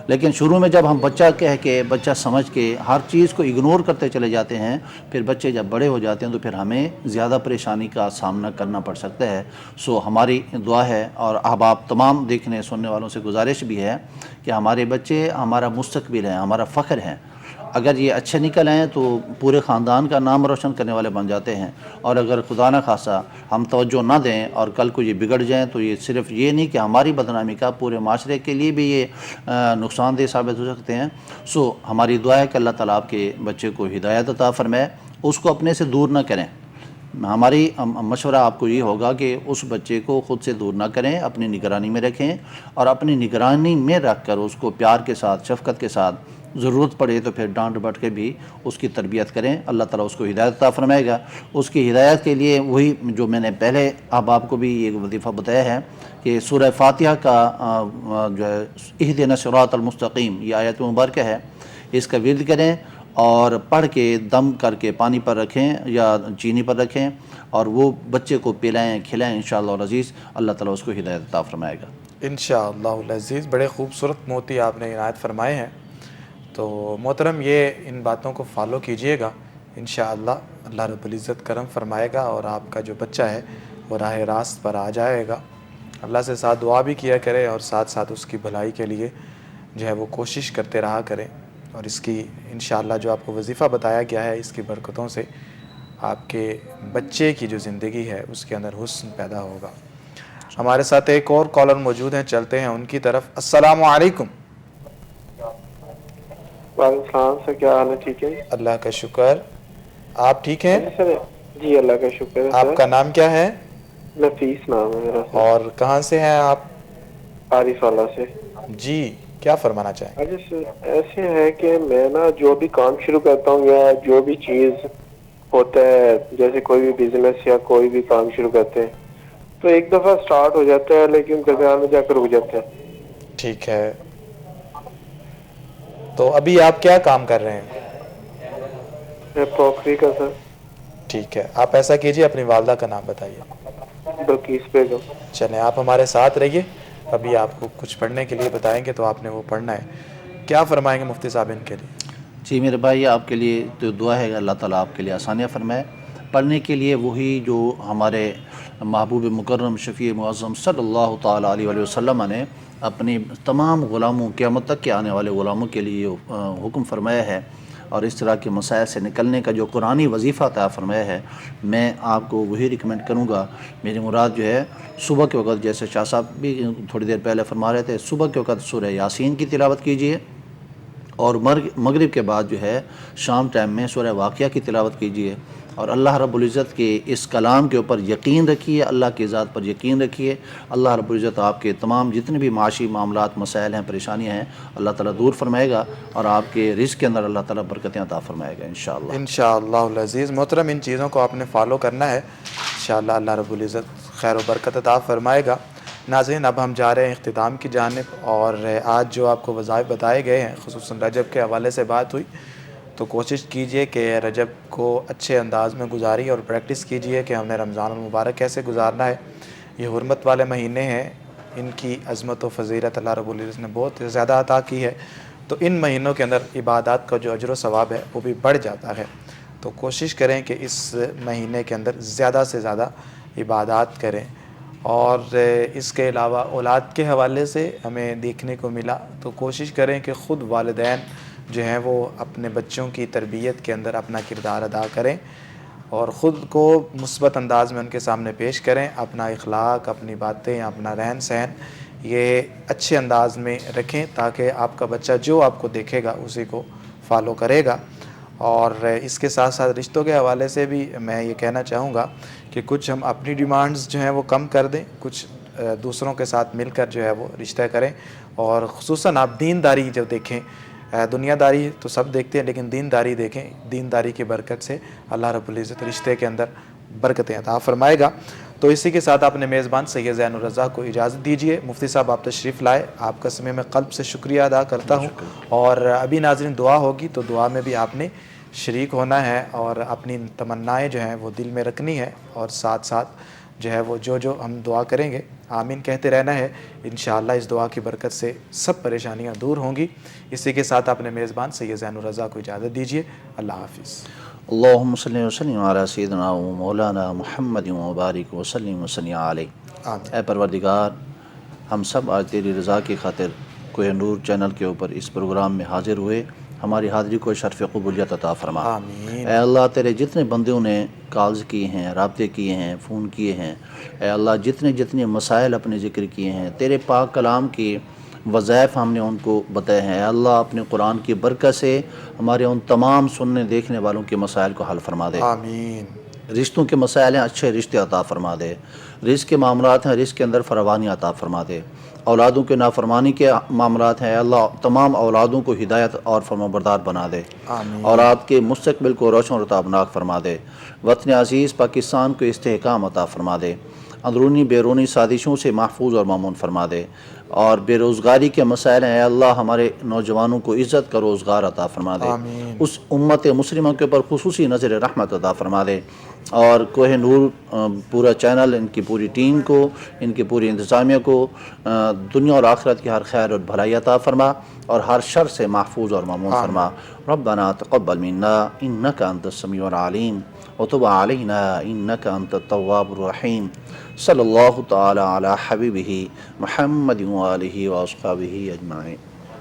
لیکن شروع میں جب ہم بچہ کہہ کے، بچہ سمجھ کے ہر چیز کو اگنور کرتے چلے جاتے ہیں، پھر بچے جب بڑے ہو جاتے ہیں تو پھر ہمیں زیادہ پریشانی کا سامنا کرنا پڑ سکتا ہے۔ سو ہماری دعا ہے اور احباب تمام دیکھنے سننے والوں سے گزارش بھی ہے کہ ہمارے بچے ہمارا مستقبل ہیں، ہمارا فخر ہیں۔ اگر یہ اچھے نکل آئیں تو پورے خاندان کا نام روشن کرنے والے بن جاتے ہیں، اور اگر خدا نہ خواستہ ہم توجہ نہ دیں اور کل کو یہ بگڑ جائیں تو یہ صرف یہ نہیں کہ ہماری بدنامی کا، پورے معاشرے کے لیے بھی یہ نقصان دہ ثابت ہو سکتے ہیں۔ سو ہماری دعا ہے کہ اللہ تعالیٰ آپ کے بچے کو ہدایت عطا فرمائے، اس کو اپنے سے دور نہ کریں۔ ہماری مشورہ آپ کو یہ ہوگا کہ اس بچے کو خود سے دور نہ کریں، اپنی نگرانی میں رکھیں، اور اپنی نگرانی میں رکھ کر اس کو پیار کے ساتھ، شفقت کے ساتھ، ضرورت پڑے تو پھر ڈانٹ ڈپٹ کے بھی اس کی تربیت کریں۔ اللہ تعالیٰ اس کو ہدایت عطا فرمائے گا۔ اس کی ہدایت کے لیے وہی جو میں نے پہلے آپ کو بھی یہ وظیفہ بتایا ہے کہ سورہ فاتحہ کا جو ہے اہدنا الصراط المستقیم، یہ آیت مبارکہ ہے، اس کا ورد کریں اور پڑھ کے دم کر کے پانی پر رکھیں یا چینی پر رکھیں اور وہ بچے کو پلائیں کھلائیں، انشاءاللہ العزیز اللہ تعالیٰ اس کو ہدایت عطا فرمائے گا انشاءاللہ العزیز۔ بڑے خوبصورت موتی آپ نے عنایت فرمائے ہیں، تو محترم یہ ان باتوں کو فالو کیجئے گا، انشاءاللہ اللہ رب العزت کرم فرمائے گا اور آپ کا جو بچہ ہے وہ راہ راست پر آ جائے گا۔ اللہ سے ساتھ دعا بھی کیا کرے اور ساتھ ساتھ اس کی بھلائی کے لیے جو ہے وہ کوشش کرتے رہا کریں، اور اس کی انشاءاللہ جو آپ کو وظیفہ بتایا گیا ہے اس کی برکتوں سے آپ کے بچے کی جو زندگی ہے اس کے اندر حسن پیدا ہوگا۔ ہمارے ساتھ ایک اور کالر موجود ہیں، چلتے ہیں ان کی طرف۔ السلام علیکم۔ وعلیکم السلام سر، کیا حال ہے؟ ٹھیک ہے؟ اللہ کا شکر، آپ ٹھیک ہیں؟ جی اللہ کا شکر ہے۔ آپ کا نام کیا ہے؟ نفیس نام ہے میرا۔ اور کہاں سے ہیں آپ؟ عارف والا سے۔ جی کیا فرمانا چاہیں گے؟ ایسے ہے کہ میں نا جو بھی کام شروع کرتا ہوں یا جو بھی چیز ہوتا ہے، جیسے کوئی بھی بزنس یا کوئی بھی کام شروع کرتے ہیں تو ایک دفعہ سٹارٹ ہو جاتا ہے لیکن درمیان میں جا کر رک جاتا ہے. ٹھیک ہے، تو ابھی آپ کیا کام کر رہے ہیں؟ میں پروکری کا سر. ٹھیک ہے، آپ ایسا کیجئے اپنی والدہ کا نام بتائیے. بلقیس بیگم. چلیں آپ ہمارے ساتھ رہیے، ابھی آپ کو کچھ پڑھنے کے لیے بتائیں گے تو آپ نے وہ پڑھنا ہے. کیا فرمائیں گے مفتی صاحب ان کے لیے؟ جی میرے بھائی، آپ کے لیے تو دعا ہے کہ اللہ تعالیٰ آپ کے لیے آسانیاں فرمائے. پڑھنے کے لیے وہی جو ہمارے محبوب مکرم شفیع معظم صلی اللہ تعالیٰ علیہ وسلم نے اپنی تمام غلاموں، قیامت تک کے آنے والے غلاموں کے لیے حکم فرمایا ہے، اور اس طرح کے مسائل سے نکلنے کا جو قرآنی وظیفہ عطا فرمایا ہے، میں آپ کو وہی ریکمنڈ کروں گا. میری مراد جو ہے صبح کے وقت، جیسے شاہ صاحب بھی تھوڑی دیر پہلے فرما رہے تھے، صبح کے وقت سورہ یاسین کی تلاوت کیجیے، اور مغرب کے بعد جو ہے شام ٹائم میں سورہ واقعہ کی تلاوت کیجیے، اور اللہ رب العزت کے اس کلام کے اوپر یقین رکھیے، اللہ کی ذات پر یقین رکھیے. اللہ رب العزت آپ کے تمام جتنے بھی معاشی معاملات، مسائل ہیں، پریشانیاں ہیں، اللہ تعالیٰ دور فرمائے گا، اور آپ کے رزق کے اندر اللہ تعالیٰ برکتیں عطا فرمائے گا انشاءاللہ. انشاءاللہ العزیز. محترم، ان چیزوں کو آپ نے فالو کرنا ہے، انشاءاللہ اللہ رب العزت خیر و برکت عطا فرمائے گا. ناظرین، اب ہم جا رہے ہیں اختتام کی جانب، اور آج جو آپ کو وظائف بتائے گئے ہیں، خصوصاً رجب کے حوالے سے بات ہوئی، تو کوشش کیجئے کہ رجب کو اچھے انداز میں گزاری، اور پریکٹس کیجئے کہ ہم نے رمضان المبارک کیسے گزارنا ہے. یہ حرمت والے مہینے ہیں، ان کی عظمت و فضیلت اللہ رب العزت نے بہت زیادہ عطا کی ہے، تو ان مہینوں کے اندر عبادات کا جو اجر و ثواب ہے وہ بھی بڑھ جاتا ہے. تو کوشش کریں کہ اس مہینے کے اندر زیادہ سے زیادہ عبادات کریں. اور اس کے علاوہ اولاد کے حوالے سے ہمیں دیکھنے کو ملا، تو کوشش کریں کہ خود والدین جو ہیں وہ اپنے بچوں کی تربیت کے اندر اپنا کردار ادا کریں، اور خود کو مثبت انداز میں ان کے سامنے پیش کریں. اپنا اخلاق، اپنی باتیں، اپنا رہن سہن یہ اچھے انداز میں رکھیں، تاکہ آپ کا بچہ جو آپ کو دیکھے گا اسی کو فالو کرے گا. اور اس کے ساتھ ساتھ رشتوں کے حوالے سے بھی میں یہ کہنا چاہوں گا کہ کچھ ہم اپنی ڈیمانڈز جو ہیں وہ کم کر دیں، کچھ دوسروں کے ساتھ مل کر جو ہے وہ رشتہ کریں. اور خصوصاً آپ دینداری جو دیکھیں، دنیا داری تو سب دیکھتے ہیں لیکن دینداری دیکھیں. دینداری کی برکت سے اللہ رب العزت رشتے کے اندر برکتیں عطا فرمائے گا. تو اسی کے ساتھ اپنے میزبان سید زین الرضا کو اجازت دیجیے. مفتی صاحب آپ تشریف لائے، آپ کا سمے میں قلب سے شکریہ ادا کرتا ہوں. اور ابھی ناظرین دعا ہوگی، تو دعا میں بھی آپ نے شریک ہونا ہے، اور اپنی تمنائیں جو ہیں وہ دل میں رکھنی ہے، اور ساتھ ساتھ جو ہے وہ جو ہم دعا کریں گے آمین کہتے رہنا ہے. انشاءاللہ اس دعا کی برکت سے سب پریشانیاں دور ہوں گی. اسی کے ساتھ اپنے میزبان سید زین الرضا کو اجازت دیجیے. اللہ حافظ. اللہم صلی وسلم علی سیدنا و مولانا محمد و بارک وسلم وسلم علیہ. اے پروردگار، ہم سب آج تیری رضا کی خاطر کوہ نور چینل کے اوپر اس پروگرام میں حاضر ہوئے. ہماری حاضری کو شرف قبولیت عطا فرما. آمین. اے اللہ، تیرے جتنے بندوں نے کالز کیے ہیں، رابطے کیے ہیں، فون کیے ہیں، اے اللہ جتنے مسائل اپنے ذکر کیے ہیں، تیرے پاک کلام کی وظائف ہم نے ان کو بتائے ہیں، اے اللہ اپنے قرآن کی برکت سے ہمارے ان تمام سننے دیکھنے والوں کے مسائل کو حل فرما دے. آمین. رشتوں کے مسائل ہیں، اچھے رشتے عطا فرما دے. رزق کے معاملات ہیں، رزق کے اندر فراوانی عطا فرما دے. اولادوں کے نافرمانی کے معاملات ہیں، اے اللہ تمام اولادوں کو ہدایت اور فرمانبردار بنا دے. آمین. اولاد کے مستقبل کو روشن اور تابناک فرما دے. وطن عزیز پاکستان کو استحکام عطا فرما دے. اندرونی بیرونی سازشوں سے محفوظ اور مامون فرما دے. اور بے روزگاری کے مسائل ہیں، اے اللہ ہمارے نوجوانوں کو عزت کا روزگار عطا فرما دے. آمین. اس امت مسلمہ کے اوپر خصوصی نظر رحمت عطا فرما دے. اور کوہ نور پورا چینل، ان کی پوری ٹیم کو، ان کی پوری انتظامیہ کو دنیا اور آخرت کی ہر خیر اور بھلائی عطا فرما، اور ہر شر سے محفوظ اور مامون فرما. ربنا تقبل منا انک انت السمیع العلیم وتب علینا انک انت التواب الرحیم. صلی اللہ تعالی علی حبیبہ محمد وآلہ واصحابہ اجمعین.